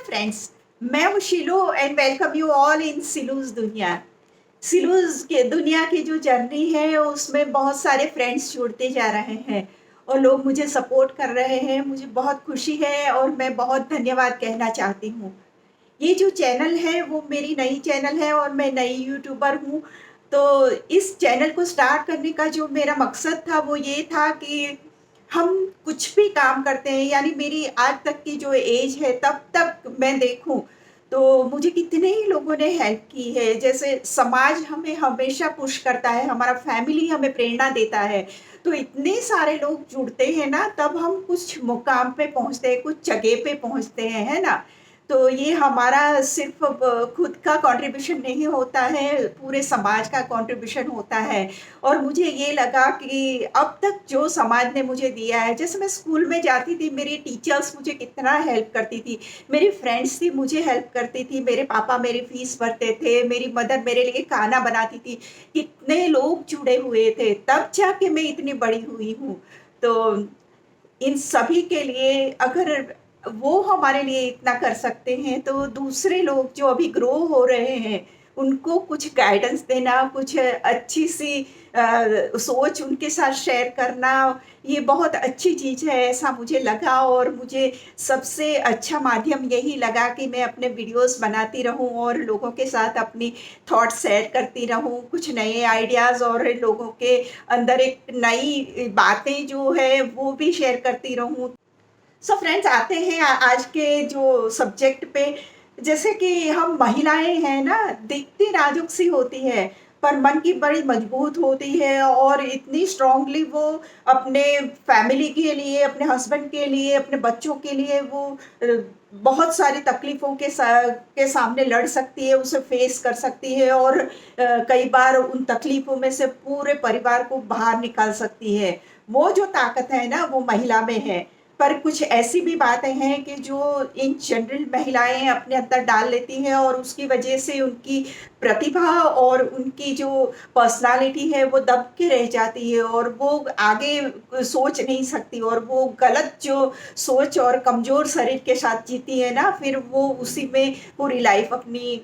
Friends, मैं हूँ Shilu and welcome you all in Silu's दुनिया। सिलूज़ के दुनिया की जो जर्नी है उसमें बहुत सारे फ्रेंड्स जुड़ते जा रहे हैं और लोग मुझे सपोर्ट कर रहे हैं। मुझे बहुत खुशी है और मैं बहुत धन्यवाद कहना चाहती हूँ। ये जो चैनल है वो मेरी नई चैनल है और मैं नई यूट्यूबर हूँ। तो इस चैनल को स्टार्ट करने का जो मेरा मकसद था वो ये था कि हम कुछ भी काम करते हैं, यानी मेरी आज तक की जो एज है तब तक मैं देखूं तो मुझे कितने ही लोगों ने हेल्प की है। जैसे समाज हमें हमेशा पुश करता है, हमारा फैमिली हमें प्रेरणा देता है। तो इतने सारे लोग जुड़ते हैं ना, तब हम कुछ मुकाम पे पहुंचते हैं, कुछ जगह पे पहुंचते हैं, है ना। तो ये हमारा सिर्फ खुद का कंट्रीब्यूशन नहीं होता है, पूरे समाज का कंट्रीब्यूशन होता है। और मुझे ये लगा कि अब तक जो समाज ने मुझे दिया है, जैसे मैं स्कूल में जाती थी, मेरी टीचर्स मुझे कितना हेल्प करती थी, मेरी फ्रेंड्स थी मुझे हेल्प करती थी, मेरे पापा मेरी फीस भरते थे, मेरी मदर मेरे लिए खाना बनाती थी। कितने लोग जुड़े हुए थे, तब जाके मैं इतनी बड़ी हुई हूँ। तो इन सभी के लिए अगर वो हमारे लिए इतना कर सकते हैं, तो दूसरे लोग जो अभी ग्रो हो रहे हैं, उनको कुछ गाइडेंस देना, कुछ अच्छी-सी सोच उनके साथ शेयर करना, ये बहुत अच्छी चीज़ है, ऐसा मुझे लगा। और मुझे सबसे अच्छा माध्यम यही लगा कि मैं अपने वीडियोज़ बनाती रहूँ और लोगों के साथ अपनी थॉट्स शेयर करती रहूँ, कुछ नए आइडियाज़ और लोगों के अंदर एक नई बातें जो है वो भी शेयर करती रहूँ। सो फ्रेंड्स, आते हैं आज के जो सब्जेक्ट पे। जैसे कि हम महिलाएं हैं ना, दिखती नाजुक सी होती है पर मन की बड़ी मजबूत होती है और इतनी स्ट्रांगली वो अपने फैमिली के लिए, अपने हस्बैंड के लिए, अपने बच्चों के लिए वो बहुत सारी तकलीफों के सामने लड़ सकती है, उसे फेस कर सकती है और कई बार उन तकलीफों में से पूरे परिवार को बाहर निकाल सकती है। वो जो ताकत है ना, वो महिला में है। पर कुछ ऐसी भी बातें हैं कि जो इन जनरल महिलाएँ अपने अंदर डाल लेती हैं और उसकी वजह से उनकी प्रतिभा और उनकी जो पर्सनैलिटी है वो दब के रह जाती है और वो आगे सोच नहीं सकती, और वो गलत जो सोच और कमज़ोर शरीर के साथ जीती है ना, फिर वो उसी में पूरी लाइफ़ अपनी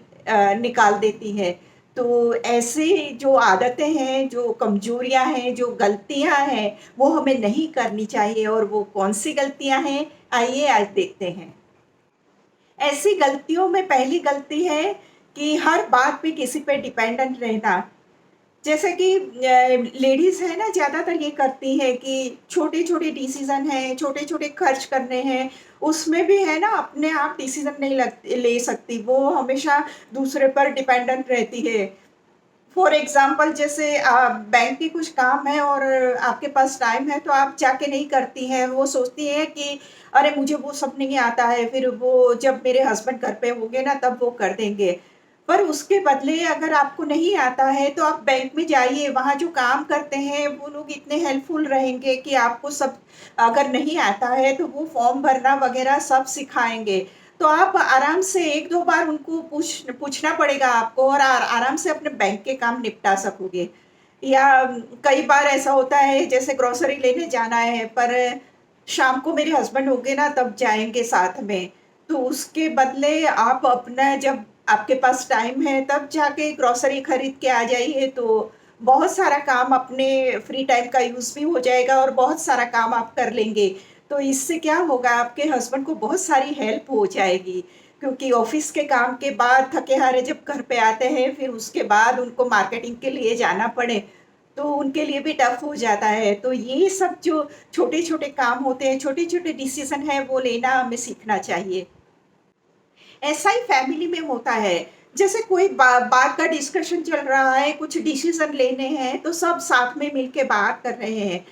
निकाल देती है। तो ऐसे जो आदतें हैं, जो कमज़ोरियाँ हैं, जो गलतियाँ हैं, वो हमें नहीं करनी चाहिए। और वो कौन-सी गलतियाँ हैं, आइए आज देखते हैं। ऐसी गलतियों में पहली गलती है कि हर बात पे किसी पे डिपेंडेंट रहना। जैसे कि लेडीज़ है ना, ज़्यादातर ये करती हैं कि छोटे-छोटे डिसीज़न हैं, छोटे-छोटे खर्च करने हैं, उसमें भी है ना अपने आप डिसीज़न नहीं ले सकती, वो हमेशा दूसरे पर डिपेंडेंट रहती है। फॉर एग्ज़ाम्पल, जैसे बैंक के कुछ काम है और आपके पास टाइम है तो आप जाके नहीं करती हैं। वो सोचती हैं कि अरे मुझे वो सब नहीं आता है, फिर वो जब मेरे हस्बैंड घर पे होंगे ना तब वो कर देंगे। पर उसके बदले अगर आपको नहीं आता है तो आप बैंक में जाइए, वहाँ जो काम करते हैं वो लोग इतने हेल्पफुल रहेंगे कि आपको सब, अगर नहीं आता है तो वो फॉर्म भरना वग़ैरह सब सिखाएँगे। तो आप आराम से 1-2 बार उनको पूछना पड़ेगा आपको और आराम से अपने बैंक के काम निपटा सकोगे। या कई बार ऐसा होता है, जैसे ग्रोसरी लेने जाना है पर शाम को मेरे हस्बैंड होंगे ना तब जाएँगे साथ में। तो उसके बदले आप अपना, जब आपके पास टाइम है तब जाके ग्रोसरी खरीद के आ जाइए, तो बहुत सारा काम अपने फ्री टाइम का यूज़ भी हो जाएगा और बहुत सारा काम आप कर लेंगे। तो इससे क्या होगा, आपके हस्बैंड को बहुत सारी हेल्प हो जाएगी, क्योंकि ऑफ़िस के काम के बाद थके-हारे जब घर पे आते हैं, फिर उसके बाद उनको मार्केटिंग के लिए जाना पड़े, तो उनके लिए भी टफ़ हो जाता है। तो ये सब जो छोटे-छोटे काम होते हैं, छोटे-छोटे डिसीज़न हैं, वो लेना हमें सीखना चाहिए। ऐसा ही फैमिली में होता है। जैसे कोई बात का डिस्कशन चल रहा है, कुछ डिसीज़न लेने हैं, तो सब साथ में मिल के बात कर रहे हैं।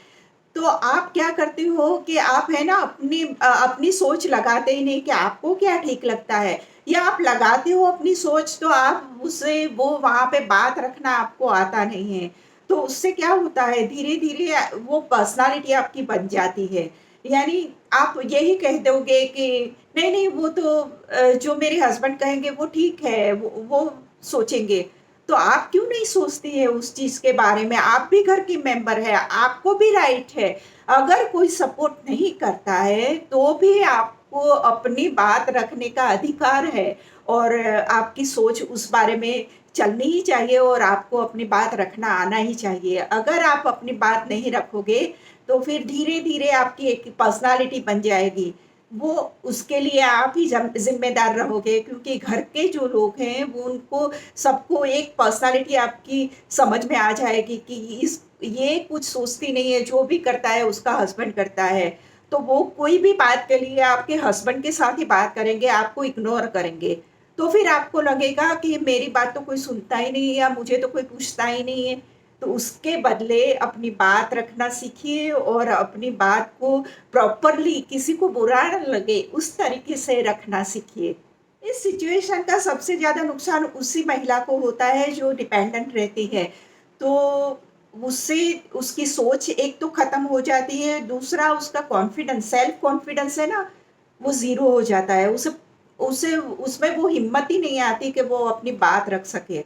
तो आप क्या करते हो कि आप है ना अपनी सोच लगाते ही नहीं कि आपको क्या ठीक लगता है, या आप लगाते हो अपनी सोच तो आप उसे वो वहाँ पे बात रखना आपको आता नहीं है। तो उससे क्या होता है, धीरे-धीरे वो पर्सनैलिटी आपकी बन जाती है। यानी आप यही कह दोगे कि नहीं, नहीं वो तो जो मेरे हस्बैंड कहेंगे वो ठीक है, वो सोचेंगे। तो आप क्यों नहीं सोचती हैं उस चीज़ के बारे में? आप भी घर की मेंबर हैं, आपको भी राइट है। अगर कोई सपोर्ट नहीं करता है, तो भी आप आपको अपनी बात रखने का अधिकार है और आपकी सोच उस बारे में चलनी ही चाहिए और आपको अपनी बात रखना आना ही चाहिए। अगर आप अपनी बात नहीं रखोगे, तो फिर धीरे-धीरे आपकी एक पर्सनैलिटी बन जाएगी। वो उसके लिए आप ही ज़िम्मेदार रहोगे क्योंकि घर के जो लोग हैं वो उनको सबको एक पर्सनैलिटी आपकी समझ में आ जाएगी कि इस ये कुछ सोचती नहीं है, जो भी करता है उसका हस्बैंड करता है। तो वो कोई भी बात के लिए आपके हस्बैंड के साथ ही बात करेंगे, आपको इग्नोर करेंगे। तो फिर आपको लगेगा कि मेरी बात तो कोई सुनता ही नहीं है या मुझे तो कोई पूछता ही नहीं है। तो उसके बदले अपनी बात रखना सीखिए और अपनी बात को प्रॉपरली किसी को बुरा ना लगे उस तरीके से रखना सीखिए। इस सिचुएशन का सबसे ज़्यादा नुकसान उसी महिला को होता है जो डिपेंडेंट रहती है। तो उससे उसकी सोच एक तो खत्म हो जाती है, दूसरा उसका कॉन्फिडेंस सेल्फ कॉन्फिडेंस है ना, वो ज़ीरो हो जाता है। उसे उसे उसमें वो हिम्मत ही नहीं आती कि वो अपनी बात रख सके।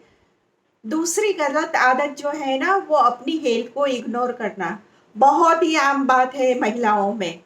दूसरी गलत आदत जो है ना, वो अपनी हेल्थ को इग्नोर करना। बहुत ही आम बात है महिलाओं में।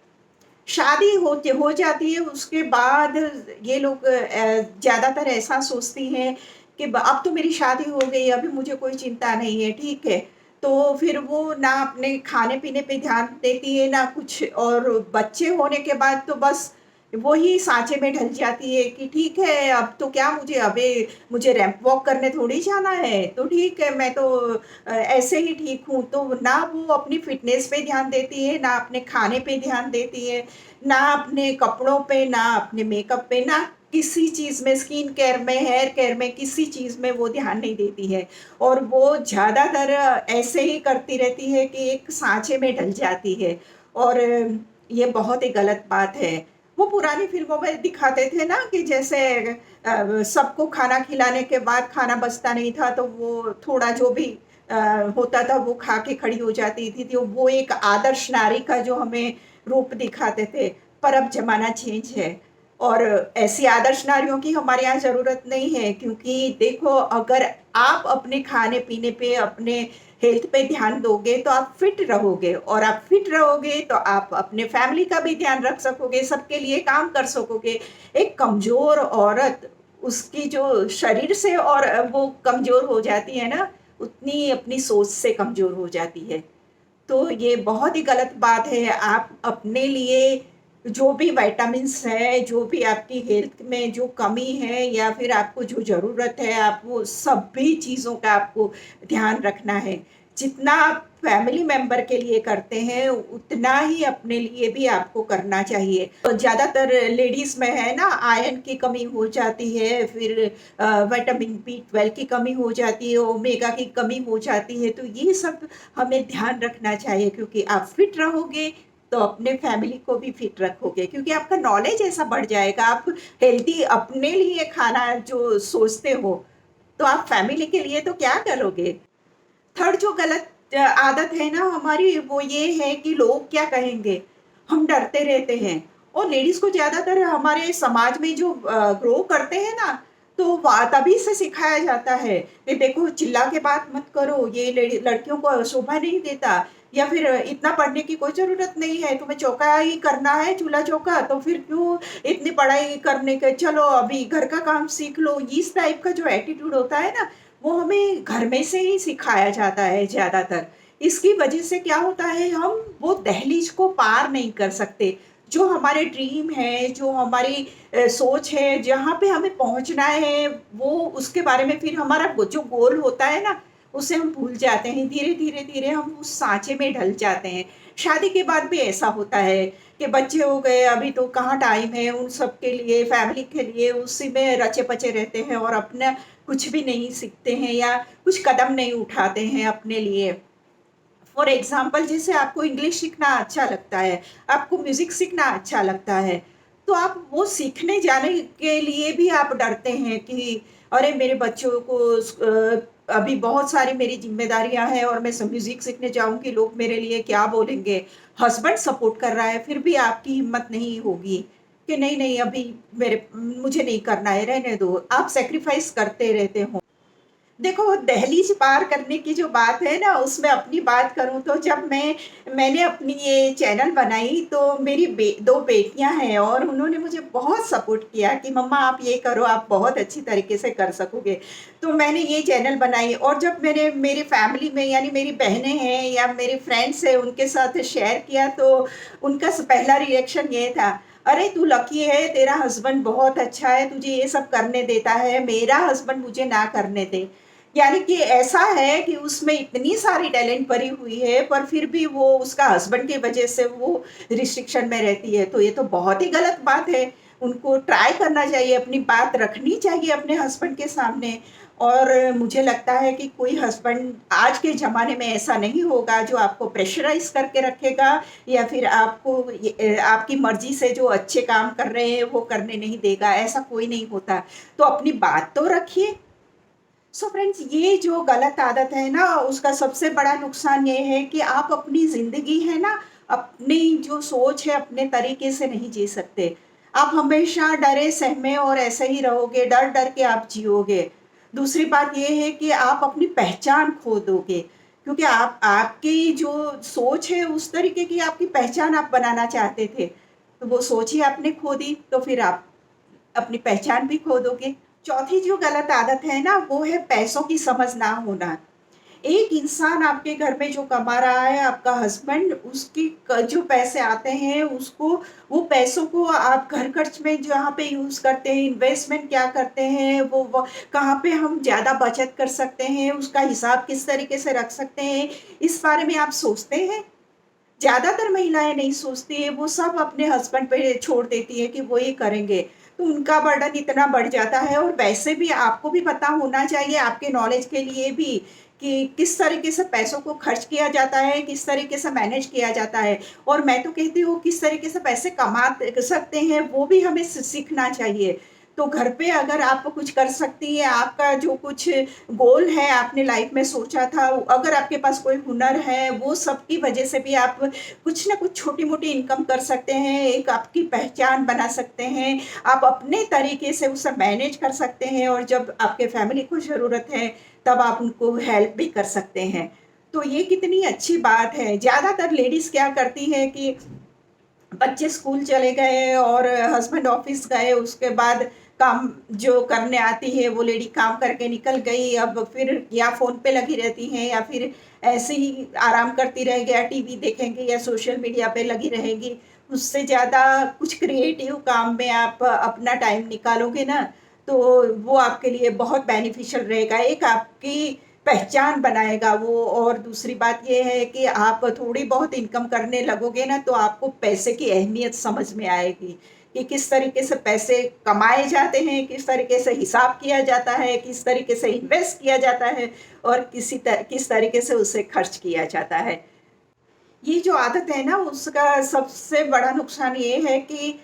शादी हो जाती है, उसके बाद ये लोग ज़्यादातर ऐसा सोचती हैं कि अब तो मेरी शादी हो गई, अभी मुझे कोई चिंता नहीं है, ठीक है। तो फिर वो ना अपने खाने-पीने पे ध्यान देती है, ना कुछ और बच्चे होने के बाद तो बस वही साँचे में ढल जाती है कि ठीक है, अब तो क्या मुझे अभी मुझे रैंप वॉक करने थोड़ी जाना है, तो ठीक है, मैं तो ऐसे ही ठीक हूँ। तो ना वो अपनी फ़िटनेस पे ध्यान देती है, ना अपने खाने पे ध्यान देती है, ना अपने कपड़ों पे, ना अपने मेकअप पे, ना किसी चीज़ में स्किन केयर में, हेयर केयर में, किसी चीज़ में वो ध्यान नहीं देती है। और वो ज़्यादातर ऐसे ही करती रहती है कि एक साँचे में ढल जाती है और ये बहुत ही गलत बात है। वो पुरानी फ़िल्मों में दिखाते थे ना कि जैसे सबको खाना खिलाने के बाद खाना बचता नहीं था, तो वो थोड़ा जो भी अ, होता था वो खा के खड़ी हो जाती थी, तो वो एक आदर्श नारी का जो हमें रूप दिखाते थे। पर अब ज़माना चेंज है और ऐसी आदर्श नारियों की हमारे यहाँ ज़रूरत नहीं है क्योंकि देखो अगर आप अपने खाने-पीने पे, अपने हेल्थ पे ध्यान दोगे तो आप फिट रहोगे और आप फिट रहोगे तो आप अपने फैमिली का भी ध्यान रख सकोगे, सबके लिए काम कर सकोगे। एक कमज़ोर औरत उसकी जो शरीर से और वो कमज़ोर हो जाती है ना, उतनी अपनी सोच से कमज़ोर हो जाती है। तो ये बहुत ही गलत बात है। आप अपने लिए जो भी विटामिन्स है, जो भी आपकी हेल्थ में जो कमी है या फिर आपको जो ज़रूरत है, आप वो सभी चीज़ों का आपको ध्यान रखना है। जितना आप फैमिली मेंबर के लिए करते हैं, उतना ही अपने लिए भी आपको करना चाहिए। तो ज़्यादातर लेडीज़ में है ना आयरन की कमी हो जाती है, फिर विटामिन बी 12 की कमी हो जाती है, ओमेगा की कमी हो जाती है। तो ये सब हमें ध्यान रखना चाहिए क्योंकि आप फिट रहोगे तो अपने फैमिली को भी फिट रखोगे क्योंकि आपका नॉलेज ऐसा बढ़ जाएगा। आप हेल्दी अपने लिए खाना जो सोचते हो, तो आप फैमिली के लिए तो क्या करोगे? थर्ड जो गलत आदत है ना हमारी वो ये है कि लोग क्या कहेंगे? हम डरते रहते हैं और लेडीज़ को ज़्यादातर हमारे समाज में जो ग्रो करते हैं ना, तो वा तभी से सिखाया जाता है कि देखो चिल्ला के बात मत करो, ये लेडी लड़कियों को शोभा नहीं देता या फिर इतना पढ़ने की कोई ज़रूरत नहीं है, तुम्हें चौका ही करना है चूल्हा-चौका, तो फिर क्यों इतनी पढ़ाई करने के चलो अभी घर का काम सीख लो। इस टाइप का जो एटीट्यूड होता है ना, वो हमें घर में से ही सिखाया जाता है ज़्यादातर। इसकी वजह से क्या होता है हम वो दहलीज को पार नहीं कर सकते। जो हमारे ड्रीम है, जो हमारी सोच है, जहाँ पे हमें पहुँचना है वो उसके बारे में फिर हमारा जो गोल होता है ना, उसे हम भूल जाते हैं। धीरे-धीरे हम उस साँचे में ढल जाते हैं। शादी के बाद भी ऐसा होता है कि बच्चे हो गए, अभी तो कहाँ टाइम है उन सब के लिए, फैमिली के लिए, उसी में रचे-पचे रहते हैं और अपना कुछ भी नहीं सीखते हैं या कुछ कदम नहीं उठाते हैं अपने लिए। फॉर एग्ज़ाम्पल जैसे आपको इंग्लिश सीखना अच्छा लगता है, आपको म्यूज़िक सीखना अच्छा लगता है, तो आप वो सीखने जाने के लिए भी आप डरते हैं कि अरे मेरे बच्चों को अभी बहुत सारी मेरी ज़िम्मेदारियाँ हैं और मैं म्यूज़िक सीखने जाऊँगी, लोग मेरे लिए क्या बोलेंगे? हस्बैंड सपोर्ट कर रहा है, फिर भी आपकी हिम्मत नहीं होगी कि नहीं, अभी मुझे नहीं करना है, रहने दो। आप सैक्रिफ़ाइस करते रहते हो। देखो, दहलीज पार करने की जो बात है ना, उसमें अपनी बात करूँ तो जब मैंने अपनी ये चैनल बनाई, तो मेरी 2 बेटियाँ हैं और उन्होंने मुझे बहुत सपोर्ट किया कि मम्मा आप ये करो, आप बहुत अच्छी तरीके से कर सकोगे। तो मैंने ये चैनल बनाई और जब मैंने मेरी फैमिली में यानी मेरी बहनें हैं या मेरे फ्रेंड्स हैं, उनके साथ शेयर किया, तो उनका पहला रिएक्शन ये था, अरे तू लकी है, तेरा हस्बैंड बहुत अच्छा है, तुझे ये सब करने देता है, मेरा हस्बैंड मुझे ना करने दे। यानी कि ऐसा है कि उसमें इतनी सारी टैलेंट भरी हुई है, पर फिर भी वो उसका हस्बैंड की वजह से वो रिस्ट्रिक्शन में रहती है, तो ये तो बहुत ही गलत बात है। उनको ट्राई करना चाहिए, अपनी बात रखनी चाहिए अपने हस्बैंड के सामने। और मुझे लगता है कि कोई हस्बैंड आज के ज़माने में ऐसा नहीं होगा जो आपको प्रेशराइज़ करके रखेगा या फिर आपकी मर्ज़ी से जो अच्छे काम कर रहे हैं वो करने नहीं देगा, ऐसा कोई नहीं होता। तो अपनी बात तो रखिए। सो फ्रेंड्स, ये जो गलत आदत है ना, उसका सबसे बड़ा नुकसान ये है कि आप अपनी ज़िंदगी है ना, अपनी जो सोच है अपने तरीके से नहीं जी सकते। आप हमेशा डरे सहमे और ऐसे ही रहोगे, डर डर के आप जियोगे। दूसरी बात ये है कि आप अपनी पहचान खो दोगे, क्योंकि आपकी जो सोच है उस तरीके की आपकी पहचान आप बनाना चाहते थे, तो वो सोच ही आपने खो दी, तो फिर आप अपनी पहचान भी खो दोगे। चौथी जो गलत आदत है ना, वो है पैसों की समझ ना होना। एक इंसान आपके घर में जो कमा रहा है, आपका हस्बैंड, उसकी जो पैसे आते हैं उसको, वो पैसों को आप घर खर्च में जहाँ पे यूज़ करते हैं, इन्वेस्टमेंट क्या करते हैं, वो कहाँ पे हम ज़्यादा बचत कर सकते हैं, उसका हिसाब किस तरीके से रख सकते हैं, इस बारे में आप सोचते हैं? ज़्यादातर महिलाएँ नहीं सोचती हैं, वो सब अपने हस्बैंड पे छोड़ देती हैं कि वो ये करेंगे। तो उनका बर्डन इतना बढ़ जाता है और वैसे भी आपको भी पता होना चाहिए, आपके नॉलेज के लिए भी, कि किस तरीके से पैसों को खर्च किया जाता है, किस तरीके से मैनेज किया जाता है। और मैं तो कहती हूँ किस तरीके से पैसे कमा सकते हैं, वो भी हमें सीखना चाहिए। तो घर पे अगर आप कुछ कर सकती हैं, आपका जो कुछ गोल है आपने लाइफ में सोचा था, अगर आपके पास कोई हुनर है, वो सब की वजह से भी आप कुछ ना कुछ छोटी-मोटी इनकम कर सकते हैं, एक आपकी पहचान बना सकते हैं, आप अपने तरीके से उसे मैनेज कर सकते हैं और जब आपके फैमिली को ज़रूरत है, तब आप उनको हेल्प भी कर सकते हैं। तो ये कितनी अच्छी बात है। ज़्यादातर लेडीज़ क्या करती हैं कि बच्चे स्कूल चले गए और हस्बैंड ऑफिस गए, उसके बाद काम जो करने आती है वो लेडी काम करके निकल गई, अब फिर या फ़ोन पे लगी रहती हैं या फिर ऐसे ही आराम करती रहेगी या टीवी देखेंगी या सोशल मीडिया पे लगी रहेगी। उससे ज़्यादा कुछ क्रिएटिव काम में आप अपना टाइम निकालोगे ना, तो वो आपके लिए बहुत बेनिफिशियल रहेगा। एक आपकी पहचान बनाएगा वो। और दूसरी बात ये है कि आप थोड़ी बहुत इनकम करने लगोगे ना, तो आपको पैसे की अहमियत समझ में आएगी कि किस तरीके से पैसे कमाए जाते हैं, किस तरीके से हिसाब किया जाता है, किस तरीके से इन्वेस्ट किया जाता है और किस तरीके से उसे खर्च किया जाता है। ये जो आदत है ना, उसका सबसे बड़ा नुकसान ये है कि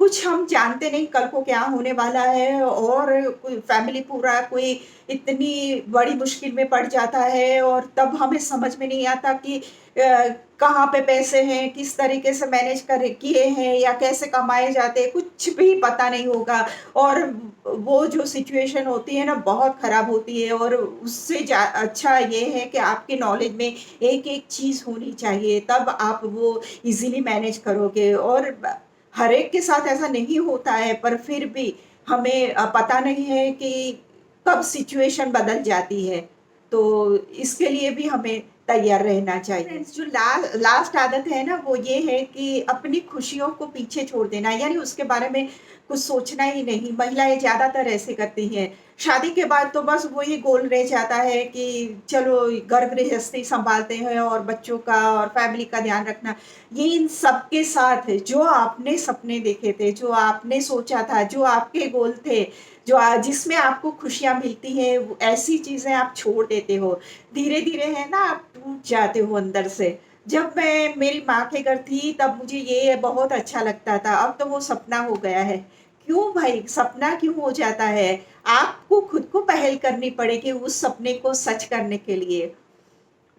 कुछ हम जानते नहीं कल को क्या होने वाला है और कोई फैमिली पूरा कोई इतनी बड़ी मुश्किल में पड़ जाता है और तब हमें समझ में नहीं आता कि कहाँ पे पैसे हैं, किस तरीके से मैनेज कर किए हैं या कैसे कमाए जाते हैं, कुछ भी पता नहीं होगा। और वो जो सिचुएशन होती है ना, बहुत ख़राब होती है और उससे अच्छा ये है कि आपके नॉलेज में एक-एक चीज़ होनी चाहिए, तब आप वो ईज़िली मैनेज करोगे। और हर एक के साथ ऐसा नहीं होता है, पर फिर भी हमें पता नहीं है कि कब सिचुएशन बदल जाती है, तो इसके लिए भी हमें तैयार रहना चाहिए। फ्रेंड्स, जो लास्ट आदत है ना, वो ये है कि अपनी खुशियों को पीछे छोड़ देना, यानी उसके बारे में कुछ सोचना ही नहीं। महिलाएँ ज़्यादातर ऐसे करती हैं। शादी के बाद तो बस वही गोल रह जाता है कि चलो घर गृहस्थी सँभालते हैं और बच्चों का और फैमिली का ध्यान रखना। ये इन सबके साथ जो आपने सपने देखे थे, जो आपने सोचा था, जो आपके गोल थे, जो जिसमें आपको खुशियाँ मिलती हैं, वो ऐसी चीज़ें आप छोड़ देते हो। धीरे-धीरे है ना, आप टूट जाते हो अंदर से। जब मैं मेरी माँ के घर थी तब मुझे ये बहुत अच्छा लगता था, अब तो वो सपना हो गया है। क्यों भाई, सपना क्यों हो जाता है? आपको खुद को पहल करनी पड़ेगी उस सपने को सच करने के लिए।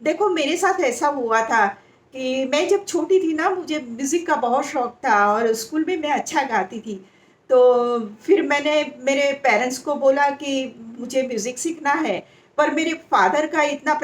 देखो, मेरे साथ ऐसा हुआ था कि मैं जब छोटी थी ना, मुझे म्यूज़िक का बहुत शौक था और स्कूल में मैं अच्छा गाती थी। तो फिर मैंने मेरे पेरेंट्स को बोला कि मुझे म्यूज़िक सीखना है, पर मेरे फ़ादर का इतना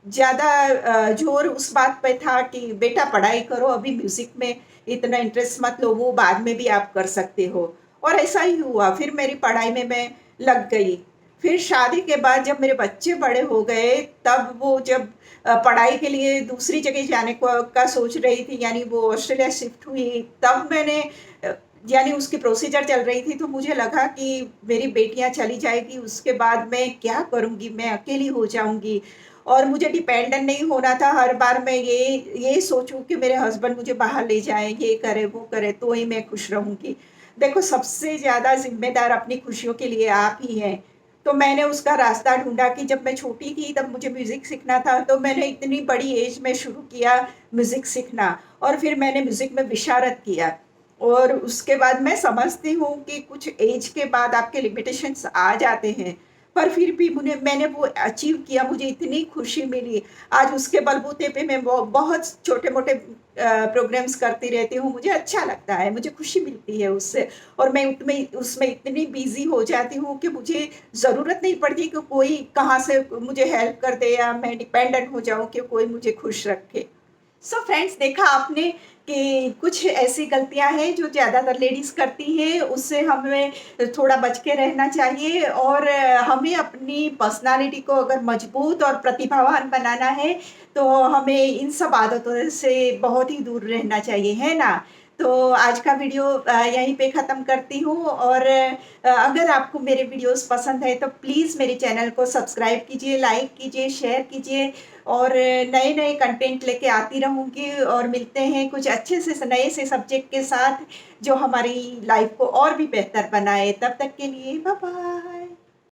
ज़्यादा ज़ोर उस बात पे था कि बेटा पढ़ाई करो, अभी म्यूज़िक में इतना इंटरेस्ट मत लो, वो बाद में भी आप कर सकते हो। और ऐसा ही हुआ, फिर मेरी पढ़ाई में मैं लग गई। फिर शादी के बाद जब मेरे बच्चे बड़े हो गए, तब वो जब पढ़ाई के लिए दूसरी जगह जाने को का सोच रही थी, यानी वो ऑस्ट्रेलिया शिफ्ट हुई, तब मैंने अ, यानी उसकी प्रोसीजर चल रही थी, तो मुझे लगा कि मेरी बेटियाँ चली जाएगी, उसके बाद मैं क्या करूँगी? मैं अकेली हो जाऊँगी और मुझे डिपेंडेंट नहीं होना था। हर बार मैं ये सोचूँ कि मेरे हस्बैंड मुझे बाहर ले जाएँ, ये करे, वो करे, तो ही मैं खुश रहूँगी। देखो, सबसे ज़्यादा ज़िम्मेदार अपनी खुशियों के लिए आप ही हैं। तो मैंने उसका रास्ता ढूँढा कि जब मैं छोटी थी, तब मुझे म्यूज़िक सीखना था, तो मैंने इतनी बड़ी एज में शुरू किया म्यूज़िक सीखना और फिर मैंने म्यूज़िक में विशारत किया। और उसके बाद मैं समझती हूँ कि कुछ एज के बाद आपके लिमिटेशंस आ जाते हैं, पर फिर भी मैंने वो अचीव किया, मुझे इतनी खुशी मिली। आज उसके बलबूते पे मैं बहुत छोटे-मोटे प्रोग्राम्स करती रहती हूँ, मुझे अच्छा लगता है, मुझे खुशी मिलती है उससे और मैं उसमें इतनी बिज़ी हो जाती हूँ कि मुझे ज़रूरत नहीं पड़ती कि कोई कहाँ से मुझे हेल्प कर दे या मैं डिपेंडेंट हो जाऊँ कि कोई मुझे खुश रखे। सो फ्रेंड्स, देखा आपने कि कुछ ऐसी गलतियां हैं जो ज़्यादातर लेडीज़ करती हैं, उससे हमें थोड़ा बच के रहना चाहिए और हमें अपनी पर्सनालिटी को अगर मजबूत और प्रतिभावान बनाना है, तो हमें इन सब आदतों से बहुत ही दूर रहना चाहिए, है ना? तो आज का वीडियो यहीं पे ख़त्म करती हूँ और अगर आपको मेरे वीडियोस पसंद है तो प्लीज़ मेरे चैनल को सब्सक्राइब कीजिए, लाइक कीजिए, शेयर कीजिए और नए-नए कंटेंट लेके आती रहूँगी और मिलते हैं कुछ अच्छे से नए से सब्जेक्ट के साथ जो हमारी लाइफ को और भी बेहतर बनाए। तब तक के लिए बाय बाय।